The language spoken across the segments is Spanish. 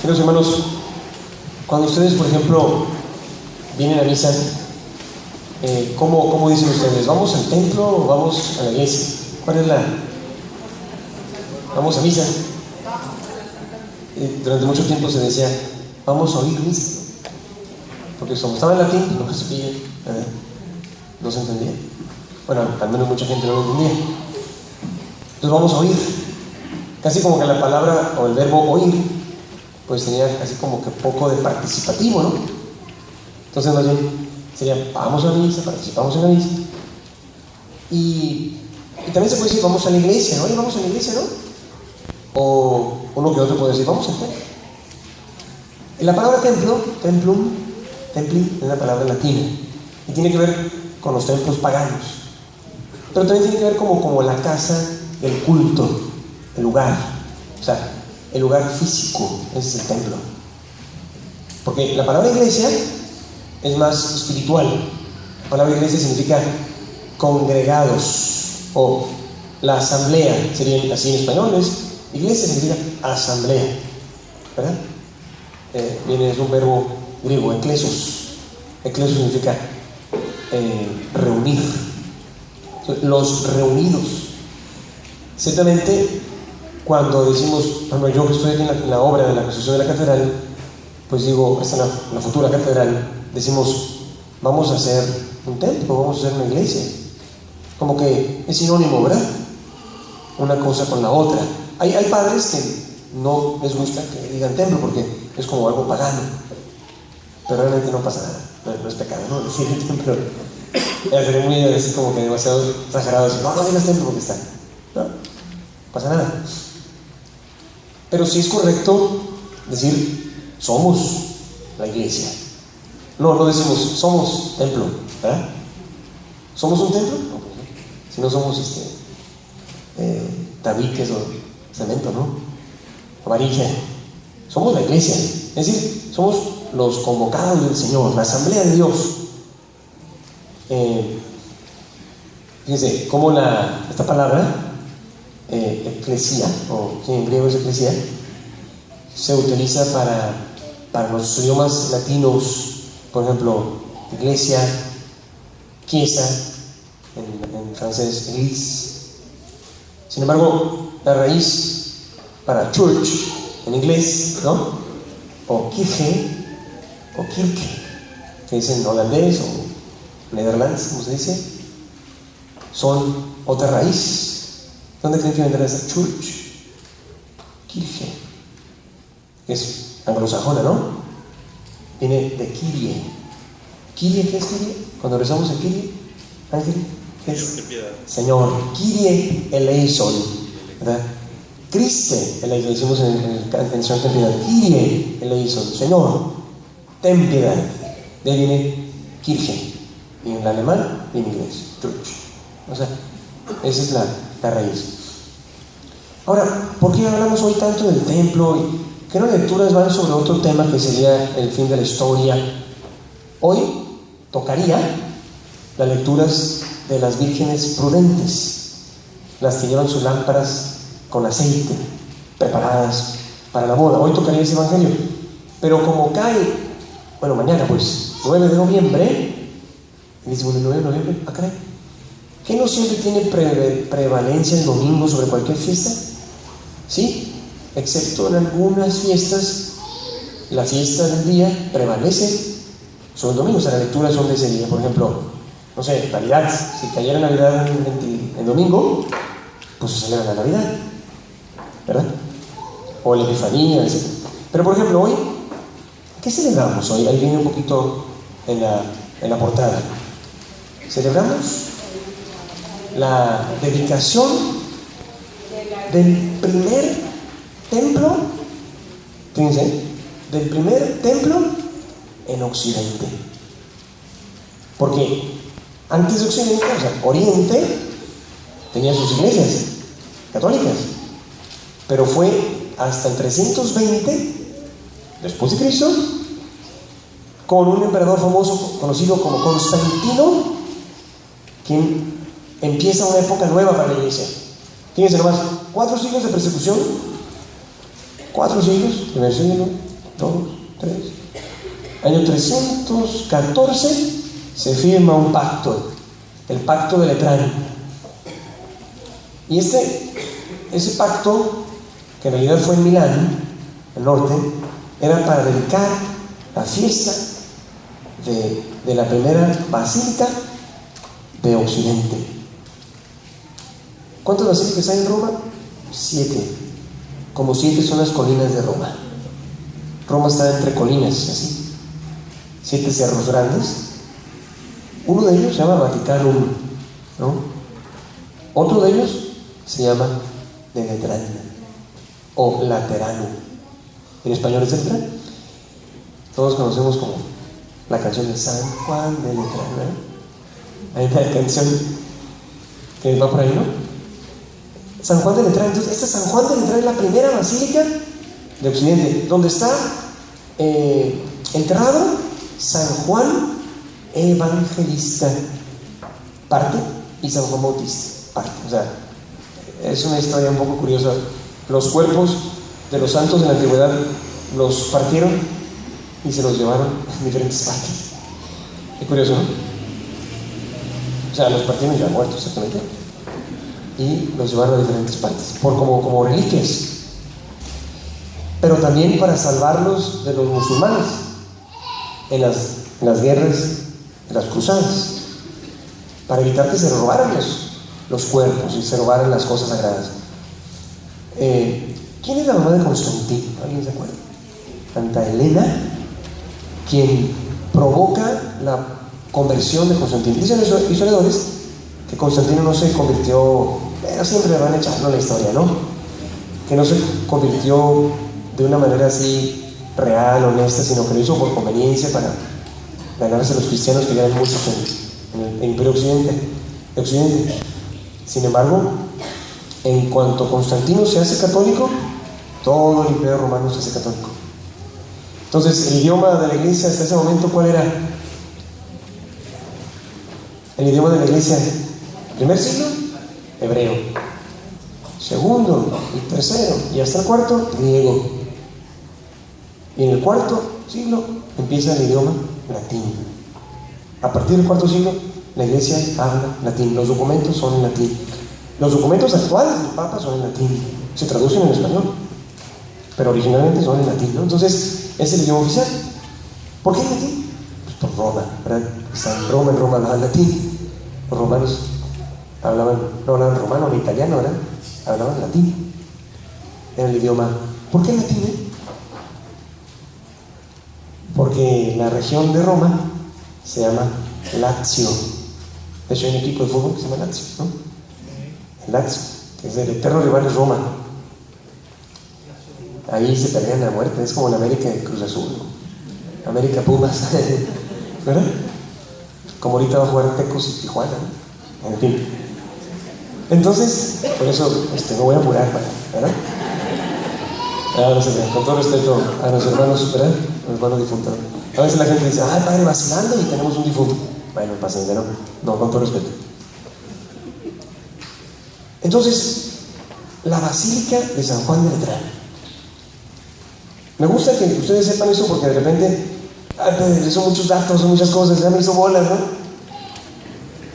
Queridos hermanos, cuando ustedes, por ejemplo, vienen a misa, ¿cómo dicen ustedes? ¿Vamos al templo o vamos a la iglesia? ¿Cuál es la...? ¿Vamos a misa? Durante mucho tiempo se decía, vamos a oír misa. Porque como estaba en latín, no se pilla, no se entendía. Bueno, al menos mucha gente no lo entendía. Entonces vamos a oír. Casi como que la palabra o el verbo oír pues tenía casi como que poco de participativo, ¿no? Entonces más bien sería, vamos a la misa, participamos en la misa. Y también se puede decir, vamos a la iglesia, ¿no? Vamos a la iglesia, ¿no? O uno que otro puede decir, vamos al templo. Y la palabra templo, templum, templi, es una palabra latina y tiene que ver con los templos paganos, pero también tiene que ver como la casa, el culto, el lugar, o sea, el lugar físico, ese es el templo. Porque la palabra iglesia es más espiritual. La palabra iglesia significa congregados, o la asamblea, sería así en español, iglesia significa asamblea, ¿verdad? Es un verbo griego, eklesos. Eklesos significa reunir, los reunidos. Ciertamente, cuando decimos, bueno, yo que estoy aquí en la obra de la construcción de la catedral, pues digo, esta es la futura catedral, decimos, vamos a hacer un templo, vamos a hacer una iglesia. Como que es sinónimo, ¿verdad? Una cosa con la otra. Hay padres que no les gusta que digan templo porque es como algo pagano, pero realmente no pasa nada, no es pecado, ¿no? Decir el templo sería muy así como que demasiado exagerado, decir, no digas templo porque está, no pasa nada. Pero sí es correcto decir, somos la iglesia. No decimos, somos templo, ¿verdad? ¿Somos un templo? No, si no somos tabiques o cemento, ¿no? O varilla. Somos la iglesia. Es decir, somos los convocados del Señor, la asamblea de Dios. Fíjense, cómo esta palabra eclesia, o en griego es eclesia, se utiliza para los idiomas latinos, por ejemplo, iglesia, chiesa, en francés, église. Sin embargo, la raíz para church en inglés, ¿no? O kirche, o kirke, que dicen en holandés o neerlandés, como se dice, son otra raíz. ¿Dónde creen que vendrá esa church? Kirche. Es anglosajona, ¿no? Viene de Kyrie. ¿Kyrie qué es Kyrie? Cuando rezamos a Kyrie, Ángel, ¿qué es? Señor. Kyrie eleison, ¿verdad? Christe eleison, decimos en la canción ten piedad. Kyrie eleison, Señor, ten piedad. De ahí viene Kirche. Y en el alemán y en inglés, church. O sea, esa es la raíz. Ahora, ¿por qué hablamos hoy tanto del templo? ¿Qué no lecturas van sobre otro tema que sería el fin de la historia? Hoy tocaría las lecturas de las vírgenes prudentes, las que llevan sus lámparas con aceite, preparadas para la boda. Hoy tocaría ese evangelio. Pero como cae, bueno, mañana pues, 9 de noviembre, y dice, bueno, 9 de noviembre, caray, ¿qué no siempre tiene prevalencia el domingo sobre cualquier fiesta? Sí, excepto en algunas fiestas, la fiesta del día prevalece sobre el domingo. O sea, las lecturas son de ese día. Por ejemplo, no sé, Navidad, si cayera Navidad en domingo, pues se celebra la Navidad, ¿verdad? O la Epifanía, etc. Pero por ejemplo, hoy, ¿qué celebramos hoy? Ahí viene un poquito en la portada. Celebramos la dedicación del primer templo, fíjense, del primer templo en Occidente. Porque antes de Occidente, o sea, Oriente tenía sus iglesias católicas, pero fue hasta el 320 después de Cristo, con un emperador famoso conocido como Constantino, quien empieza una época nueva para la iglesia. Fíjense nomás, 4 siglos de persecución, 4 siglos, primer siglo, 2, 3. Año 314 se firma un pacto, el pacto de Letrán. Y ese pacto, que en realidad fue en Milán, el norte, era para dedicar la fiesta de la primera basílica de Occidente. ¿Cuántas basílicas hay en Roma? 7. Como 7 son las colinas de Roma. Roma está entre colinas, así. 7 cerros grandes. Uno de ellos se llama Vaticano I, ¿no? Otro de ellos se llama de Letrán o Laterano. En español es Letrán. Todos conocemos como la canción de San Juan de Letrán, ¿no? Hay una canción que va por ahí, ¿no? San Juan de Letrán. Entonces, esta San Juan de Letrán es la primera basílica de Occidente, donde está enterrado San Juan Evangelista, parte, y San Juan Bautista, parte. O sea, es una historia un poco curiosa. Los cuerpos de los santos de la antigüedad los partieron y se los llevaron en diferentes partes. Qué curioso, ¿no? O sea, los partieron ya muertos, exactamente, y los llevaron a diferentes partes, como reliquias, pero también para salvarlos de los musulmanes en las guerras, en las cruzadas, para evitar que se robaran los cuerpos y se robaran las cosas sagradas. ¿Quién es la mamá de Constantino? ¿Alguien se acuerda? Santa Elena, quien provoca la conversión de Constantino. Dicen los historiadores que Constantino no se convirtió, pero siempre le van echando la historia, ¿no? Que no se convirtió de una manera así real, honesta, sino que lo hizo por conveniencia para ganarse a los cristianos, que ya eran muchos en el Imperio Occidente. Sin embargo, en cuanto Constantino se hace católico, todo el Imperio Romano se hace católico. Entonces, el idioma de la iglesia hasta ese momento, ¿cuál era? El idioma de la iglesia, primer siglo, hebreo. Segundo y tercero, y hasta el cuarto, griego. Y en el cuarto siglo empieza el idioma latín. A partir del cuarto siglo, la iglesia habla latín. Los documentos son en latín. Los documentos actuales del Papa son en latín. Se traducen en español, pero originalmente son en latín, ¿no? Entonces, es el idioma oficial. ¿Por qué en latín? Pues por Roma, ¿verdad? Está en Roma hablaban latín. Los romanos no hablaban romano ni italiano, ¿verdad? Hablaban latín. Era el idioma. ¿Por qué latín? Porque la región de Roma se llama Lazio. De hecho, hay un equipo de fútbol que se llama Lazio, ¿no? El Lazio, que es el eterno rival de Roma. Ahí se pelean a muerte. Es como la América de Cruz Azul, ¿no? América Pumas, ¿verdad? Como ahorita va a jugar Tecos y Tijuana, ¿no? En fin. Entonces, por eso me voy a apurar, ¿verdad? Con todo respeto a los hermanos, ¿verdad? A los hermanos difuntos. A veces la gente dice, ay, padre, vacilando y tenemos un difunto. Bueno, paciente, ¿no? No, con todo respeto. Entonces, la Basílica de San Juan de Letrán. Me gusta que ustedes sepan eso porque de repente, son muchos datos, son muchas cosas, ya me hizo bolas, ¿no?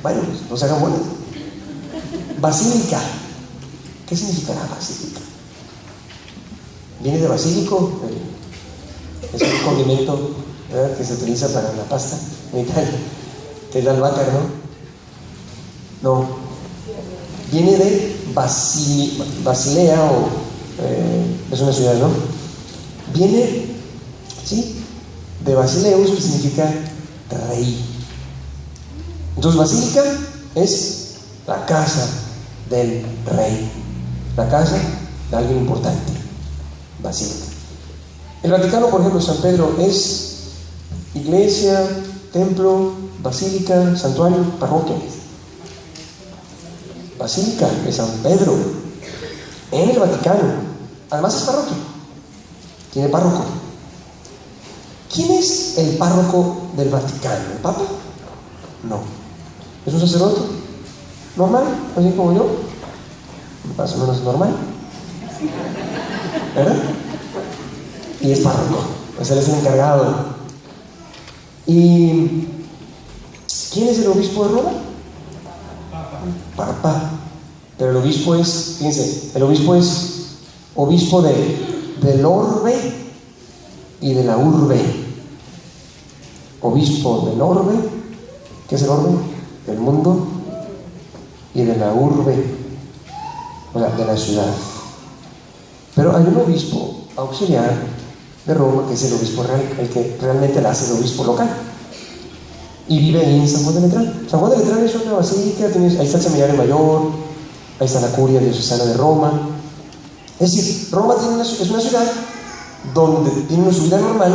Bueno, pues no se hagan bolas. Basílica. ¿Qué significará basílica? Viene de basílico, es un condimento, ¿verdad?, que se utiliza para la pasta en Italia, que es la albahaca, ¿no? No. Viene de Basilea, es una ciudad, ¿no? Viene, ¿sí?, de Basileus, que significa rey. Entonces, basílica es la casa del rey, la casa de alguien importante. Basílica. El Vaticano, por ejemplo, San Pedro, es iglesia, templo, basílica, santuario, parroquia. Basílica de San Pedro en el Vaticano. Además es parroquia. Tiene párroco. ¿Quién es el párroco del Vaticano? ¿El Papa? No. ¿Es un sacerdote? ¿Normal? Así como yo. Más o menos normal, ¿verdad? Y es párroco. Pues él es el encargado. ¿Y quién es el obispo de Roma? Papa. Pero el obispo es, fíjense, el obispo es obispo del orbe y de la urbe. Obispo del orbe, ¿qué es el orbe? Del mundo, y de la urbe, o sea, de la ciudad. Pero hay un obispo auxiliar de Roma que es el obispo real, el que realmente la hace el obispo local. Y vive ahí en San Juan de Letrán. San Juan de Letrán es una basílica, ahí está el seminario mayor, ahí está la curia diocesana de Roma. Es decir, Roma es una ciudad donde tiene su vida normal,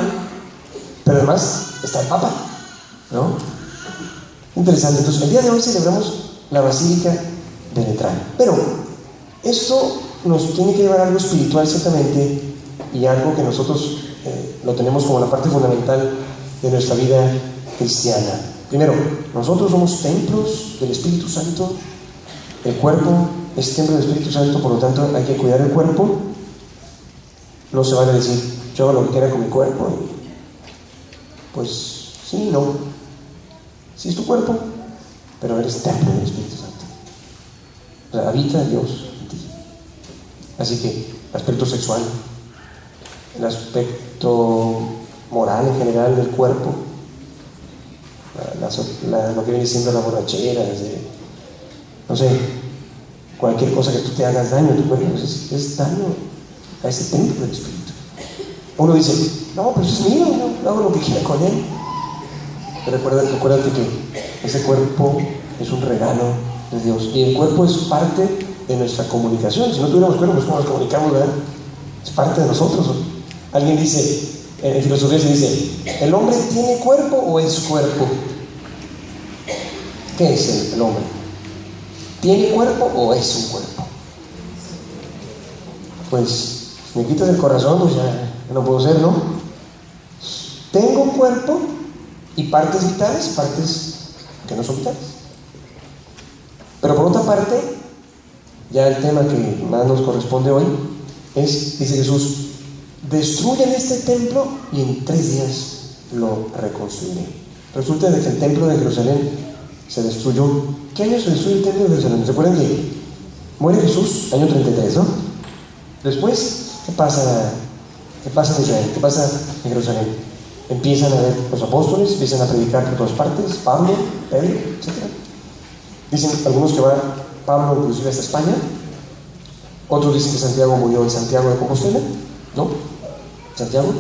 pero además está el Papa, ¿no? Interesante. Entonces, el día de hoy celebramos la Basílica de Letrán. Pero esto nos tiene que llevar a algo espiritual, ciertamente, y algo que nosotros lo tenemos como la parte fundamental de nuestra vida cristiana. Primero, nosotros somos templos del Espíritu Santo. El cuerpo es templo del Espíritu Santo, por lo tanto hay que cuidar el cuerpo. No se van a decir, yo hago lo que quiera con mi cuerpo. Pues sí, no. Sí es tu cuerpo, pero eres templo del Espíritu Santo. O sea, habita Dios en ti. Así que el aspecto sexual, el aspecto moral en general del cuerpo, lo que viene siendo la borrachera, no sé, cualquier cosa que tú te hagas daño a tu cuerpo, es daño a ese templo del Espíritu. Uno dice, no, pero eso es mío, no hago lo que quiera con él. Pero recuérdate que ese cuerpo es un regalo de Dios, y el cuerpo es parte de nuestra comunicación. Si no tuviéramos cuerpo, pues ¿cómo nos comunicamos, verdad? Es parte de nosotros. Alguien dice, en filosofía se dice, ¿el hombre tiene cuerpo o es cuerpo? ¿Qué es el hombre? ¿Tiene cuerpo o es un cuerpo? Pues, si me quitas el corazón, pues ya no puedo ser, ¿no? Tengo un cuerpo y partes vitales, partes que no son vitales. Pero por otra parte, ya el tema que más nos corresponde hoy es, dice Jesús, destruyan este templo y en 3 días lo reconstruiré. Resulta de que el templo de Jerusalén se destruyó. ¿Qué año se destruye el templo de Jerusalén? ¿Recuerdan que muere Jesús? Año 33, ¿no? Después, ¿qué pasa en Israel? ¿Qué pasa en Jerusalén? Empiezan a ver los apóstoles, empiezan a predicar por todas partes, Pablo, Pedro, etc. Dicen algunos que va Pablo inclusive hasta España, otros dicen que Santiago murió en Santiago de Compostela, ¿no? Santiago.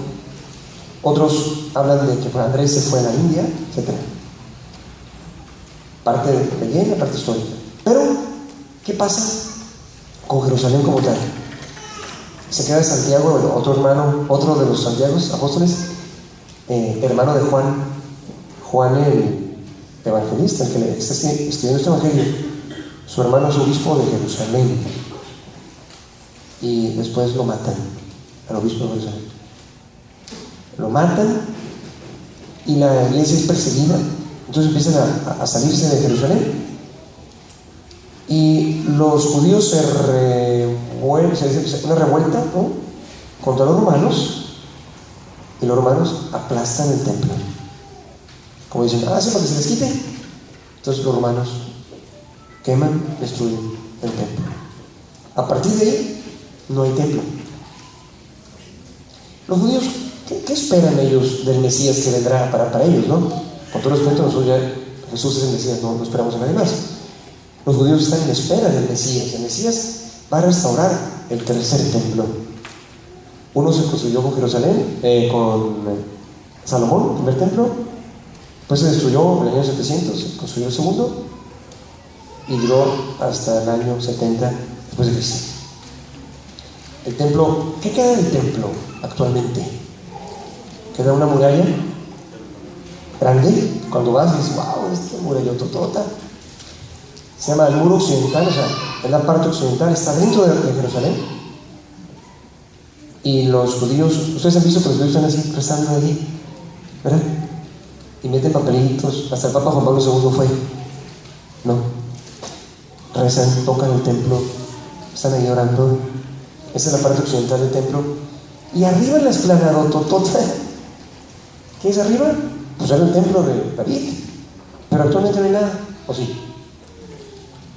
Otros hablan de que Andrés se fue a la India, etc. Parte de leyenda, parte histórica. Pero, ¿qué pasa con Jerusalén como tal? Se queda Santiago, otro hermano, otro de los Santiagos apóstoles, hermano de Juan el evangelista, el que le está escribiendo este evangelio. Su hermano es obispo de Jerusalén, y después lo matan al obispo de Jerusalén. Lo matan y la iglesia es perseguida. Entonces empiezan a salirse de Jerusalén, y los judíos se dice una revuelta, ¿no?, contra los romanos, y los romanos aplastan el templo, como dicen, sí, para que se les quite. Entonces los romanos queman, destruyen el templo. A partir de ahí no hay templo. Los judíos, ¿qué esperan ellos del Mesías que vendrá para ellos, no? Con todo respeto, nosotros ya, Jesús es el Mesías, no esperamos a nadie más. Los judíos están en espera del Mesías. El Mesías va a restaurar el tercer templo. Uno se construyó con Jerusalén, con Salomón, el primer templo. Después se destruyó en el año 700, se construyó el segundo, y duró hasta el año 70 después de Cristo. El templo, ¿qué queda del templo actualmente? Queda una muralla grande. Cuando vas dices, wow, este murallototota. Se llama el muro occidental, o sea, en la parte occidental, está dentro de Jerusalén. Y los judíos, ustedes han visto que los judíos están así, rezando allí, ¿verdad? Y meten papelitos, hasta el Papa Juan Pablo II fue, ¿no? Rezan, tocan el templo, están ahí orando. Esa es la parte occidental del templo. Y arriba en la explanada totota ¿Qué es arriba? Pues era el templo de David, pero actualmente no hay nada, ¿o sí?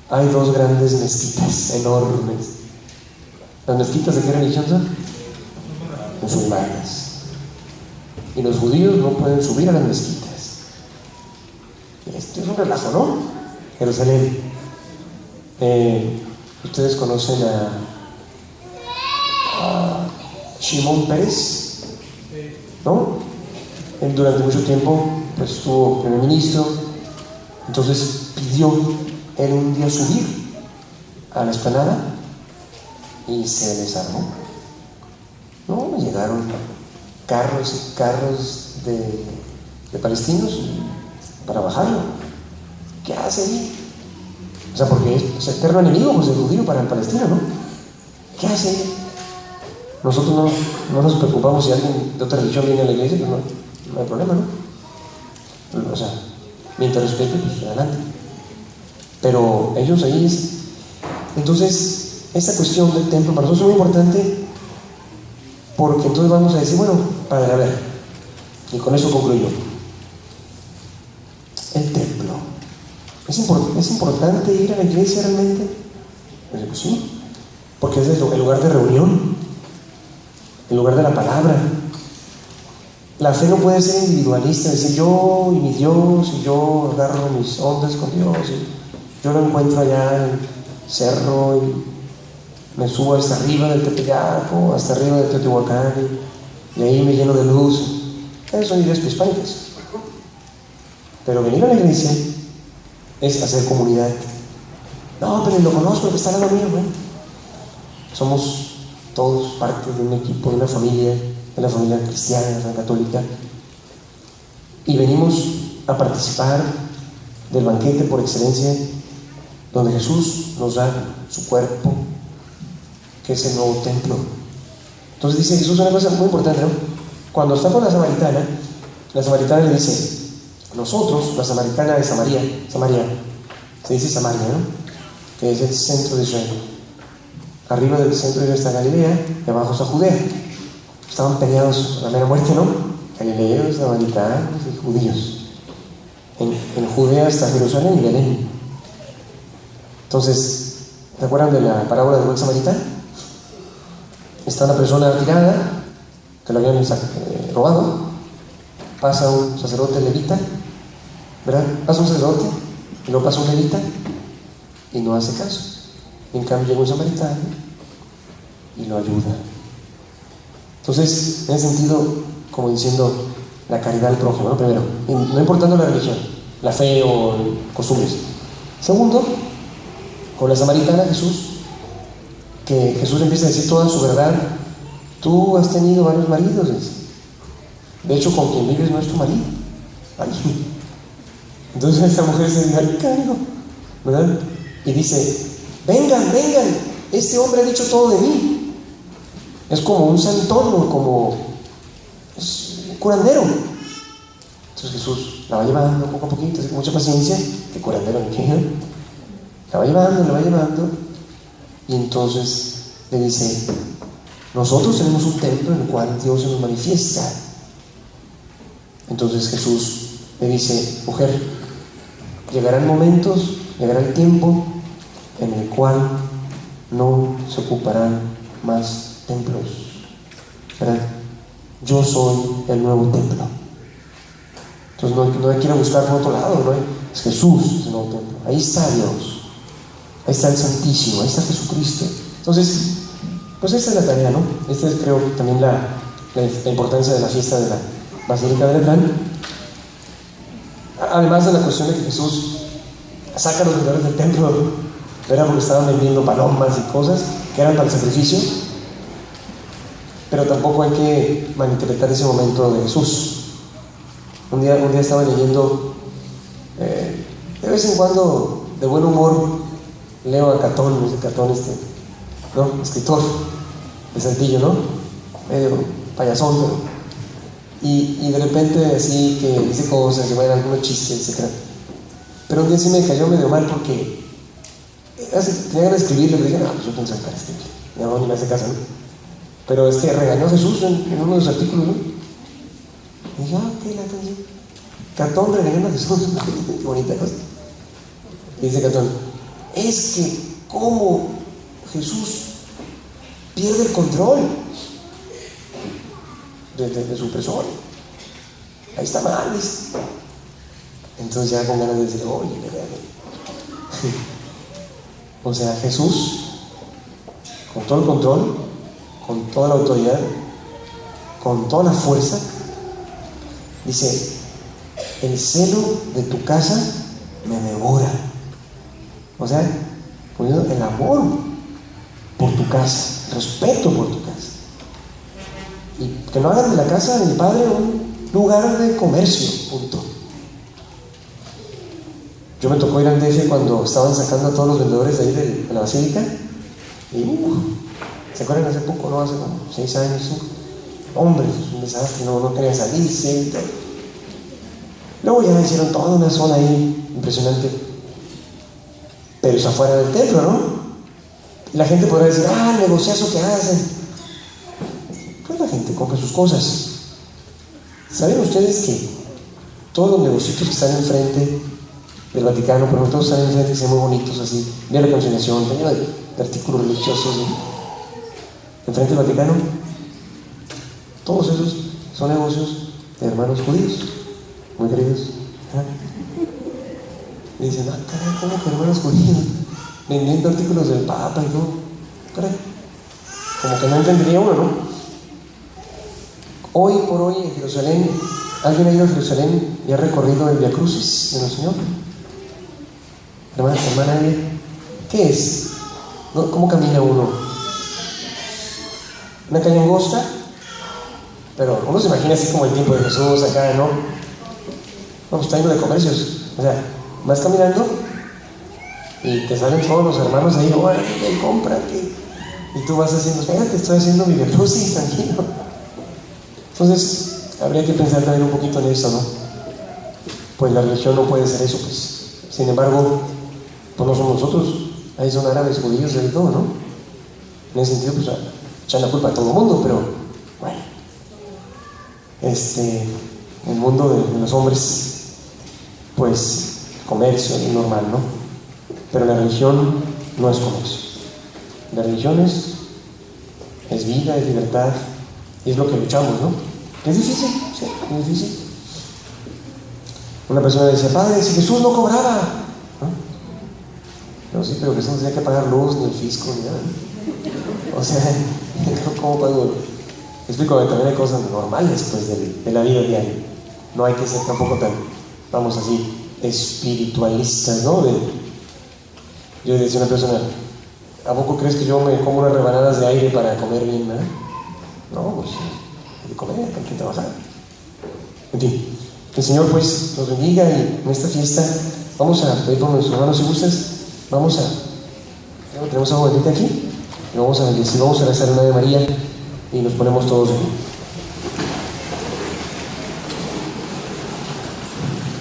Hay dos grandes mezquitas, enormes. ¿Las mezquitas de qué religión son? Musulmanas. Y los judíos no pueden subir a las mezquitas. Esto es un relajo, ¿no? Jerusalén. Ustedes conocen a Shimon Peres, ¿no? Él durante mucho tiempo pues estuvo primer ministro. Entonces pidió él un día subir a la explanada y se desarmó. No, llegaron carros y carros de palestinos para bajarlo. ¿Qué hace ahí? O sea, porque es eterno enemigo, pues, el judío para el palestino, ¿no? ¿Qué hace ahí? Nosotros no nos preocupamos si alguien de otra religión viene a la iglesia, pues no hay problema, ¿no? O sea, mientras respete, pues adelante. Pero ellos ahí es... Entonces, esta cuestión del templo para nosotros es muy importante, porque entonces vamos a decir, bueno, padre, a ver, y con eso concluyo. El templo. ¿Es importante ir a la iglesia realmente? Pues sí, porque es el lugar de reunión, el lugar de la palabra. La fe no puede ser individualista, decir yo y mi Dios, y yo agarro mis ondas con Dios, y yo lo encuentro allá en el cerro, y me subo hasta arriba del Tepeyac, hasta arriba del Teotihuacán, y ahí me lleno de luz. Esas son ideas prehispánicas. Pero venir a la iglesia es hacer comunidad. No, pero lo conozco, el que está al lado mío, ¿no? Somos todos parte de un equipo, de una familia, de la familia cristiana, de la familia católica, y venimos a participar del banquete por excelencia, donde Jesús nos da su cuerpo, que es el nuevo templo. Entonces dice Jesús una cosa muy importante, ¿no? Cuando está con la samaritana le dice, nosotros, la samaritana de Samaria, se dice Samaria, ¿no? Que es el centro de Israel. Arriba del centro de esta Galilea y abajo está Judea. Estaban peleados a la mera muerte, ¿no? Galileos, samaritanos y judíos. En Judea está Jerusalén y Belén. Entonces, ¿se acuerdan de la parábola del buen samaritano? Está una persona tirada, que lo habían robado. Pasa un sacerdote levita, ¿verdad? Pasa un sacerdote y luego pasa un levita y no hace caso. En cambio llega un samaritano y lo ayuda. Entonces, en ese sentido, como diciendo la caridad al prójimo, ¿no? Primero, no importando la religión, la fe o costumbres. Segundo, con la samaritana Jesús empieza a decir toda su verdad. Tú has tenido varios maridos, dice. De hecho, con quien vives no es tu marido. Ay. Entonces esta mujer se dice, ay, cariño, ¿verdad? Y dice, vengan, este hombre ha dicho todo de mí. Es como un santón, como un curandero. Entonces Jesús la va llevando poco a poquito, así con mucha paciencia, que curandero, ¿no? La va llevando, y entonces le dice, nosotros tenemos un templo en el cual Dios se nos manifiesta. Entonces Jesús le dice, mujer, llegarán momentos, llegará el tiempo en el cual no se ocuparán más templos, ¿verdad? Yo soy el nuevo templo. Entonces no hay que ir a buscar por otro lado, ¿no? Es Jesús, es el nuevo templo. Ahí está Dios, ahí está el Santísimo, ahí está Jesucristo. Entonces, pues esta es la tarea, ¿no? Esta es, creo, también la importancia de la fiesta de la Basílica de Letrán. Además de la cuestión de que Jesús saca a los vendedores del templo, ¿verdad? Porque estaban vendiendo palomas y cosas que eran para el sacrificio. Pero tampoco hay que malinterpretar ese momento de Jesús. Un día estaba leyendo, de vez en cuando, de buen humor, leo a Catón, ¿no? Escritor de Saltillo, ¿no? Medio payasón, pero... Y de repente así que dice cosas, lleva algunos chistes, etc. Pero un día sí me cayó medio mal porque tenía ganas de escribirle, pero dije, no, pues yo pienso para escribir, ni me hace caso, ¿no? Pero es que regañó a Jesús en uno de sus artículos, ¿no? Y dije, ¿qué la canción? Catón regañando a Jesús. Qué bonita cosa. Y dice Catón, es que cómo Jesús pierde el control de su persona. Ahí está mal, dice. Entonces ya con ganas de decir, oye, ¿verdad? O sea, Jesús, con todo el control, con toda la autoridad, con toda la fuerza, dice, el celo de tu casa me devora. O sea, poniendo el amor por tu casa, respeto por tu casa. Y que no hagan de la casa de mi padre un lugar de comercio, punto. Yo me tocó ir al DF cuando estaban sacando a todos los vendedores de ahí de la basílica. Y ¿se acuerdan hace poco, no? Hace como 6 años, 5. Hombre, es un desastre, no querían salirse y todo. Luego ya hicieron toda una zona ahí impresionante. Pero es afuera del templo, ¿no? Y la gente podrá decir, el negociazo que hacen. Pues la gente compra sus cosas. ¿Saben ustedes que todos los negocios que están enfrente del Vaticano, por ejemplo, todos están enfrente y se ven muy bonitos así, de la reconciliación, lleno de artículos religiosos, enfrente del Vaticano? Todos esos son negocios de hermanos judíos, muy queridos. Y dicen, caray, ¿cómo que hermanos judíos? Vendiendo artículos del Papa y todo. Caray, como que no entendería uno, ¿no? Hoy por hoy en Jerusalén, ¿alguien ha ido a Jerusalén y ha recorrido el Vía Crucis de nuestro Señor? Hermana, ¿qué es? ¿Cómo camina uno? ¿Una calle angosta? Pero uno se imagina así como el tiempo de Jesús acá, ¿no? Pues está lleno de comercios. O sea, vas caminando y te salen todos los hermanos ahí, órale, cómprate. Y tú vas haciendo, espérate, estoy haciendo mi Vía Crucis, tranquilo. Entonces, habría que pensar también un poquito en eso, ¿no? Pues la religión no puede ser eso, pues. Sin embargo, pues no somos nosotros, ahí son árabes, judíos, de todo, ¿no? En ese sentido, pues echan la culpa a todo el mundo, pero bueno, el mundo de los hombres, pues comercio es normal, ¿no? Pero la religión no es comercio. La religión es vida, es libertad, y es lo que luchamos, ¿no? Es difícil, sí, es difícil. Una persona dice, padre, si Jesús no cobraba, ¿no? No, sí, pero Jesús no tenía que pagar luz, ni el fisco, ni nada. O sea, ¿cómo pago? Explico que también hay cosas normales, pues, de la vida diaria. No hay que ser tampoco tan, vamos así, espiritualistas, ¿no? Yo le decía a una persona, ¿a poco crees que yo me como unas rebanadas de aire para comer bien, ¿verdad? No, pues hay que comer, hay que trabajar. En fin, que el Señor pues nos bendiga, y en esta fiesta vamos a pedir por nuestros hermanos, si gustas, tenemos agua bendita aquí, y vamos a bendecir, vamos a rezar una Ave María y nos ponemos todos de pie.